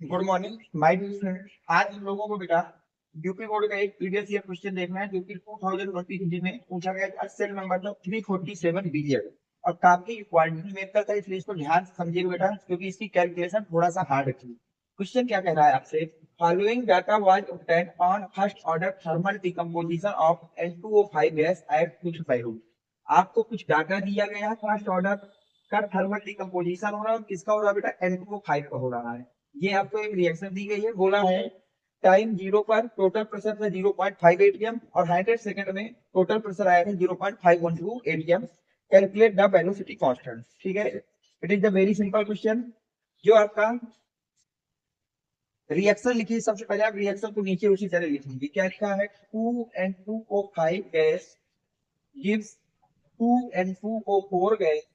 Good morning my dear student. आज हम लोगों को बेटा यूपी बोर्ड का एक प्रीवियस ईयर क्वेश्चन देखना है जो कि 2023 में पूछा गया था। सेल नंबर था 347 बीजेड और काफी क्वाड्रेटिक था, इसलिए इसको ध्यान से समझिएगा बेटा, क्योंकि इसकी कैलकुलेशन थोड़ा सा हार्ड है। क्वेश्चन क्या कह रहा है आपसे? Following data was obtained on first order thermal decomposition of N2O5 gas at कुछ वैल्यू। आपको कुछ डाटा दिया गया है, फर्स्ट ऑर्डर का थर्मल डिकम्पोजिशन हो रहा है, किसका हो रहा है बेटा? N2O5 का हो रहा है। ये आपको एक रिएक्शन दी गई है, बोला है टाइम जीरो पर टोटल प्रेशर था 0.5 एटीएम और 100 सेकंड में टोटल प्रेशर आया था 0.512 ATM. Calculate the velocity constant. ठीक है, it is the very simple question. जो आपका रिएक्शन लिखिए, सबसे पहले आप रिएक्शन को नीचे उसी तरह लिखेंगे। क्या लिखा है? 2N2O5 gas gives 2N2O4 gas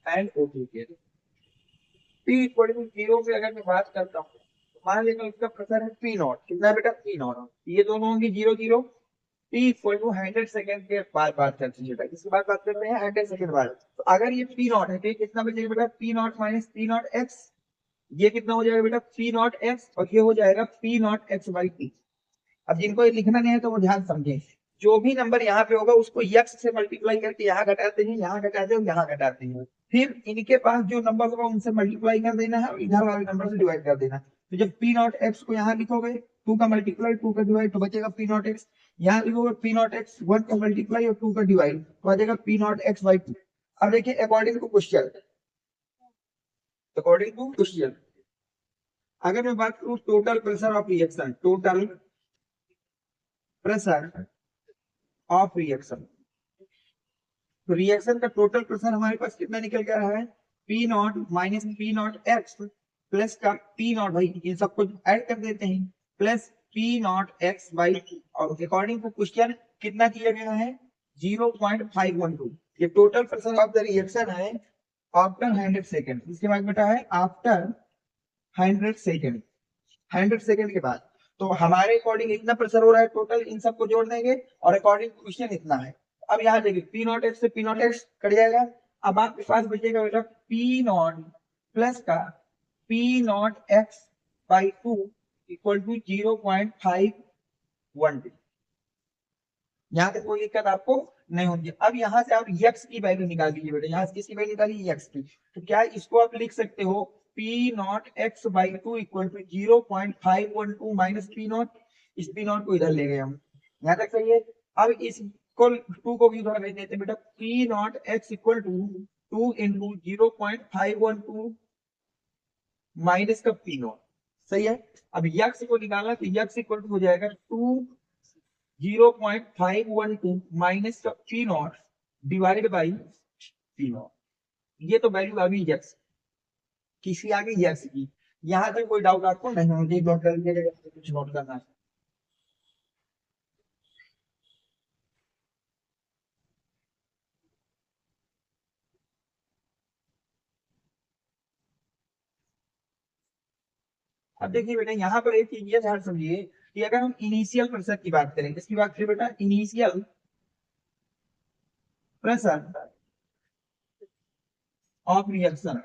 and O2 gas. P equal to zero पे अगर मैं बात करता हूँ तो मान लेगा इसका प्रेशर है पी नॉट। कितना है बेटा? P not. ये दोनों होंगे zero zero. P equal to 100 second के बाद बात करते हैं बेटा, किसके बाद बात करते हैं? 100 सेकंड बाद। तो अगर ये पी नॉट है तो ये कितना बचेगा बेटा? P not minus P not x. ये कितना हो जाएगा बेटा? पी नॉट एक्स और ये हो जाएगा P not x by T. अब जिनको ये लिखना नहीं है तो वो ध्यान समझें। जो भी नंबर यहाँ पे होगा उसको यक्स से मल्टीप्लाई करके यहाँ घटाते हैं, यहाँ घटाते हैं, यहाँ घटाते हैं। फिर इनके पास जो नंबर होगा उनसे मल्टीप्लाई कर देना है और इधर वाले नंबर से डिवाइड कर देना है। तो जब पी नॉट एक्स को यहाँ लिखोगे, टू का मल्टीप्लाई टू का डिवाइड, तो बचेगा पी नॉट एक्स। यहाँ लिखोगे पी नॉट एक्स, वन का मल्टीप्लाई और टू का डिवाइड, तो बचेगा P not x by two. अब देखिए according to question, according to question अगर मैं बात करूँ total pressure of reaction, total pressure of reaction, तो रिएक्शन का टोटल प्रेशर हमारे पास कितना निकल के रहा है? P not minus P not x plus का पी नॉट, भाई इन सबको ऐड कर देते हैं, plus P not x by, और अकॉर्डिंग टू क्वेश्चन कितना किया गया है? 0.512। ये total pressure of the reaction है आफ्टर 100 सेकेंड। इसके बाद बेटा है आफ्टर 100 सेकेंड, 100 सेकेंड के बाद। तो हमारे अकॉर्डिंग इतना प्रेशर हो रहा है टोटल, इन सबको जोड़ देंगे और अकॉर्डिंग टू क्वेश्चन इतना है। अब यहाँ देखिए पी नॉट एक्स से पी नॉट एक्स कट जाएगा। अब आपके पास बचेगा बेटा पी नॉट प्लस का P not x by two equal to 0.512। यहाँ तक कोई दिक्कत आपको नहीं होगी। अब यहाँ से आप यक्स की वैल्यू निकाल लीजिए बेटा, यहाँ से किसकी वैल्यू निकालिए? यक्स की। तो क्या इसको आप लिख सकते हो P not x by two equal to 0.512 minus P not. इस पी नॉट को इधर ले गए हम, यहाँ तक सही है। अब इस इक्वल टू को भी उधर भेज देते हैं बेटा, P not x equal to 2 into 0.512 minus का पी नॉट। सही है। अब यक्स को निकालना तो यक्स इक्वल टू हो जाएगा 0.512 माइनस का P not divided by P not. ये तो वैल्यू आ गई यक्स, किसी आगे यक्स की। यहाँ तक कोई डाउट आपको नहीं होना चाहिए। नोट कर लीजिएगा, कुछ नोट करना है। अब देखिए बेटा यहाँ पर एक चीज ये ध्यान समझिए कि अगर हम इनिशियल प्रेशर की बात करें, इसकी बात करें बेटा initial pressure of reaction,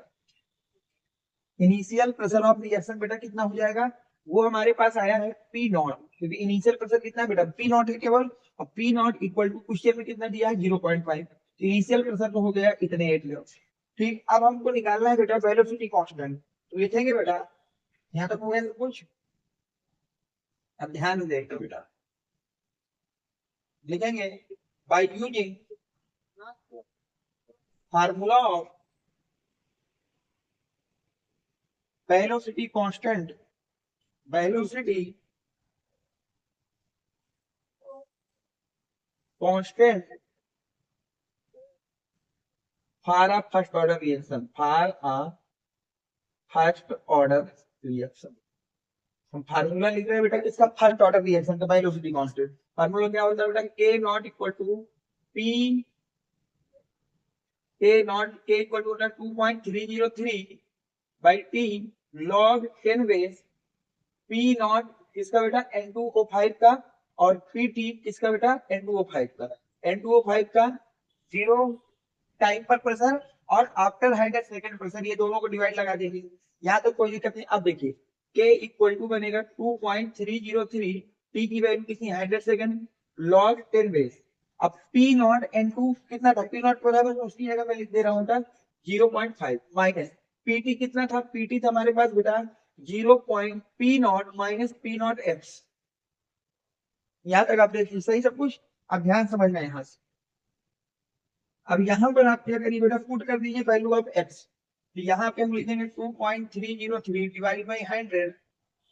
initial pressure of reaction बेटा कितना हो जाएगा? वो हमारे पास आया है पी नॉट, क्योंकि इनिशियल प्रेशर कितना है बेटा? पी नॉट है केवल। और P not equal to question में कितना दिया है? 0.5। तो इनिशियल प्रेशर तो हो गया इतने 8 लो। ठीक, अब हमको निकालना है बेटा वेलोसिटी कांस्टेंट। तो लिखेंगे बेटा, यहाँ तक हो गया सब कुछ। अब ध्यान देगा बेटा, लिखेंगे by using formula of velocity constant, velocity constant for a first order reaction, for a first order reaction. हम फार्मूला लिख रहे हैं बेटा किसका? फर्स्ट ऑर्डर रिएक्शन का वेलोसिटी कांस्टेंट। फार्मूला क्या होता है बेटा? के नॉट इक्वल टू पी, के नॉट के इक्वल टू होता है 2.303 by T log 10 base P not किसका बेटा? N2O5 का, और पी टी किसका बेटा? N2O5 का। N2O5 का जीरो टाइम पर प्रेशर और आफ्टर 100 सेकंड प्रेशर, ये दोनों को डिवाइड लगा देंगे। यहाँ तो कोई दिक्कत नहीं। अब देखिए के इक्वल टू बनेगा 2.303, टी की वैल्यू कितनी 100 सेकंड लॉग 10 बेस। अब पी नॉट एन टू कितना था, पी नॉट बराबर उसकी जगह मैं लिख दे रहा हूँ था 0.5 माइनस पीटी कितना था, पीटी था हमारे पास बेटा 0. P not minus P not x. यहाँ तक आप देखिए सही सब कुछ। अब ध्यान समझना है यहाँ से। अब यहाँ पर आप क्या करिए बेटा, पुट कर दीजिए वैल्यू ऑफ एक्स। तो यहाँ पे हम लिखेंगे 2.303 divide by 100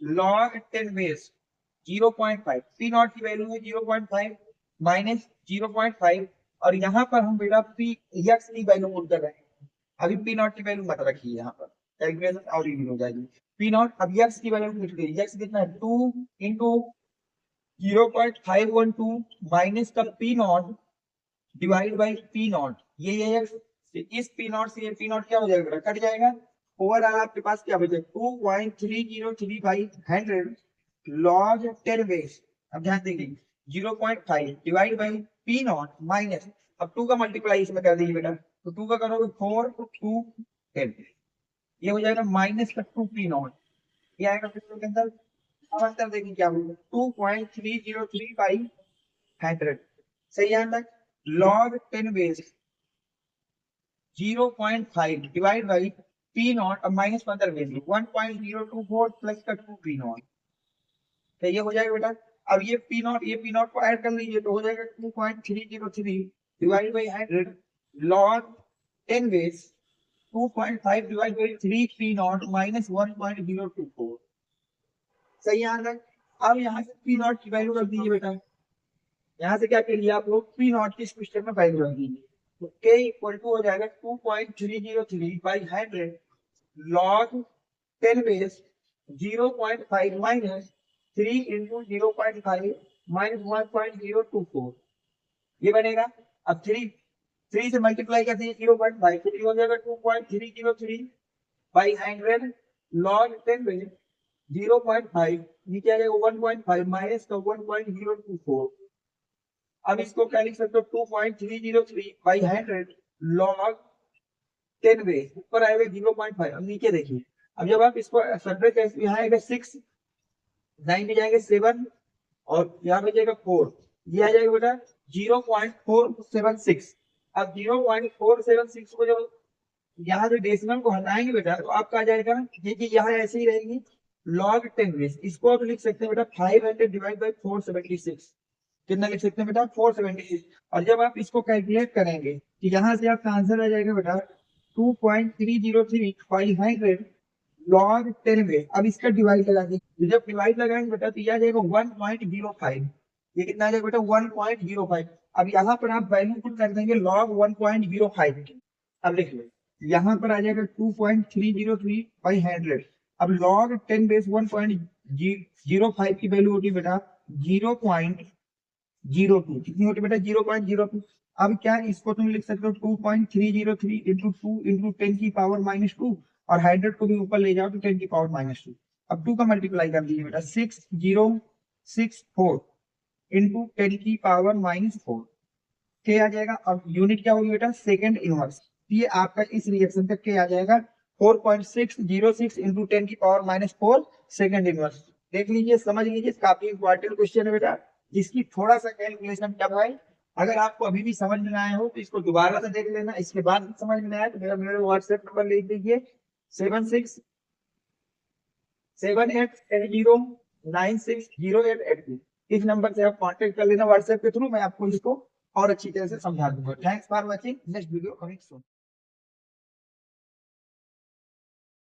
log 10 base 0.5। P not की वैल्यू है 0.5 माइनस 0.5 और यहाँ पर हम बेटा पी एक्स की वैल्यू पुट कर रहे हैं। अभी पी नॉट की वैल्यू मत रखिए, यहाँ पर कैलकुलेशन और इजी हो जाएगी। पी नॉट अब एक्स की वैल्यू पुट करिए, एक्स कितना है 2 इंटू 0.512 माइनस का P not divide by P not. ये इस पी नॉट से ये पी नॉट क्या हो जाएगा, कट जाएगा। ओवरऑल आपके पास क्या बचेगा 2.303 बाई 100 लॉग 10 बेस। अब ध्यान देखिए 0.5 divide by P not minus, अब 2 का मल्टीप्लाई इसमें कर दीजिए बेटा, तो 2 का करोगे 4 2 10, ये हो जाएगा माइनस का 2 पी नॉट। ये आएगा फिर के अंदर। अब अंतर देखिए क्या होगा 2.303 बाई 100 सही यहाँ तक log 10 base 0.5 divide by P not अब माइनस 15 बेस 1.024 प्लस का 2 पी नॉट। तो ये हो जाएगा बेटा। अब ये पी नॉट को ऐड कर लीजिए तो हो जाएगा 2.303 divide by 100 log 10 base 2.5 divide by 3 P not minus 1.024 सही यहाँ तक। अब यहाँ से पी नॉट की वैल्यू रख दीजिए बेटा, यहाँ से क्या करिए आप लोग पी नॉट की इस क्वेश्चन में वैल्यू रख दीजिए, तो k इक्वल टू हो जाएगा 2.303 by 100 log 10 base 0.5 minus 3 into 0.5 minus 1.024 ये बनेगा। अब 3 से मल्टीप्लाई कर दीजिए 0.5 तो ये हो जाएगा 2.303 बाई 100 log 10 बेस 0.5 नीचे आ जाएगा 1.5 माइनस का 1.024। अब इसको क्या लिख सकते हो 2.303 बाई 100 log 10 बेस ऊपर आएगा 0.5। अब नीचे देखिए, अब जब आप इसको सब्ट्रैक्ट करेंगे यहाँ आएगा 6 9 पे जाएंगे 7 और यहाँ पे जाएगा 4, ये आ जाएगा बेटा 0.476। अब 0.476 को जब यहाँ से डेसिमल को हटाएंगे बेटा तो आपका आ जाएगा ये कि यहाँ ऐसे ही रहेंगी log 10 बेस। इसको आप लिख सकते हैं बेटा 500 डिवाइड बाई 476। कितना लिख सकते हैं बेटा 476। और जब आप इसको कैलकुलेट करेंगे तो यहाँ से आपका आंसर आ जाएगा बेटा 2.303 500 log 10 बेस। अब इसका डिवाइड लगा दीजिए, जब डिवाइड लगाएंगे बेटा तो यह आ जाएगा 1.05। ये कितना आ जाएगा बेटा 1.05। अब यहाँ पर आप वैल्यू पुट कर देंगे log 1.05 की। अब लिख लो यहाँ पर आ जाएगा 2.303 बाई 100। अब log 10 बेस 1.05 की वैल्यू होगी बेटा 0.02 कितनी होती है बेटा 0.02। अब क्या इसको तुम लिख सकते हो 2.303 इंटू 2 इंटू 10 की पावर माइनस 2 और 100 को भी ऊपर ले जाओ तो 10 की पावर माइनस 2। अब 2 का मल्टीप्लाई कर दीजिए बेटा 6064 इंटू 10 की पावर माइनस 4 के आ जाएगा। अब यूनिट क्या होगी बेटा सेकंड इनवर्स। ये आपका इस रिएक्शन का के आ जाएगा 4.606 इंटू 10 की पावर माइनस 4 सेकंड इनवर्स। देख लीजिए समझ लीजिए काफी इंपॉर्टेंट क्वेश्चन है बेटा, जिसकी थोड़ा सा कैलकुलेशन टफ है। अगर आपको अभी भी समझ में आया हो तो इसको दोबारा से देख लेना, इसके बाद समझ में आया तो मेरे व्हाट्सएप नंबर लिख दीजिए 767880960882। इस नंबर से आप कांटेक्ट कर लेना व्हाट्सएप के थ्रू, मैं आपको इसको और अच्छी तरह से समझा दूंगा। Thanks for watching, next video coming soon.